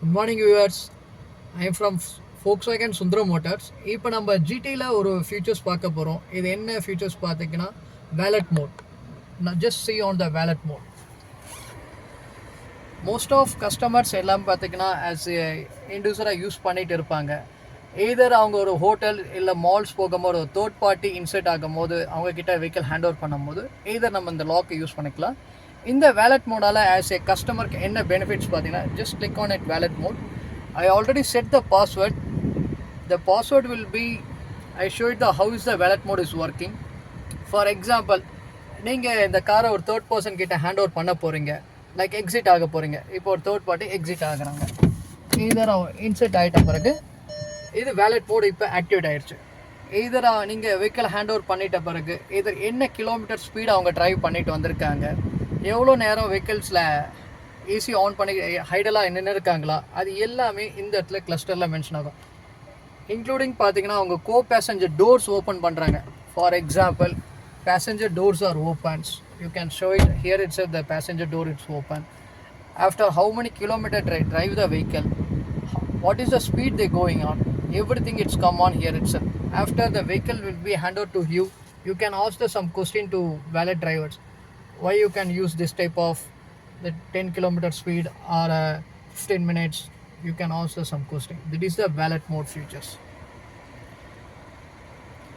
Good morning viewers. I am from Volkswagen Sundaram Motors. இப்போ நம்ம ஜிடியில் ஒரு ஃபியூச்சர்ஸ் பார்க்க போகிறோம். இது என்ன ஃபியூச்சர்ஸ் பார்த்தீங்கன்னா வேலட் மோட். நான் just see on the wallet mode. Most of customers எல்லாம் பார்த்தீங்கன்னா ஆஸ் இண்டிவிஜுவலாக யூஸ் பண்ணிகிட்டு இருப்பாங்க. எய்தர் அவங்க ஒரு ஹோட்டல் இல்லை மால்ஸ் போகும்போது ஒரு தேர்ட் பார்ட்டி இன்செர்ட் ஆகும் போது அவங்கக்கிட்ட வெஹிக்கிள் ஹேண்ட் ஓவர் பண்ணும்போது எய்தர் நம்ம இந்த லாக்கை யூஸ் பண்ணிக்கலாம். இந்த வேலட் மோடால் ஆஸ் ஏ கஸ்டமருக்கு என்ன பெனிஃபிட்ஸ் பார்த்தீங்கன்னா just click on it wallet mode. I already set the password. The password will be, I show you how is the wallet mode is working. For example, நீங்கள் இந்த காரை ஒரு third person கிட்ட hand over பண்ண போகிறீங்க, like exit ஆக போகிறீங்க. இப்போ ஒரு தேர்ட் பார்ட்டி எக்ஸிட் ஆகுறாங்க, இதர் இன்செர்ட் ஆகிட்ட பிறகு இது வேலட் மோடு இப்போ ஆக்டிவேட் ஆகிடுச்சு. இதர் நீங்கள் வெஹிக்கிள் ஹேண்ட் ஓவர் பண்ணிட்ட பிறகு இதர் என்ன கிலோமீட்டர் ஸ்பீடு அவங்க ட்ரைவ் பண்ணிட்டு வந்திருக்காங்க, எவ்வளோ நேரம் வெஹிக்கிள்ஸில் ஏசி ஆன் பண்ணி ஹைடலாக நின்று இருக்காங்களா, அது எல்லாமே இந்த இடத்துல கிளஸ்டரில் மென்ஷன் ஆகும். இன்க்ளூடிங் பார்த்தீங்கன்னா அவங்க கோ பேசஞ்சர் டோர்ஸ் ஓப்பன் பண்ணுறாங்க. For example, passenger doors R opens. You can show it here it's the passenger door it's open. After how many kilometre drive the vehicle, what is the speed they going on, everything it's come on here itself. After the vehicle will be handed to you, you can ask some question to valet drivers, why you can use this type of the 10 kilometer speed or 15 minutes. You can answer some question. That is the valet mode features.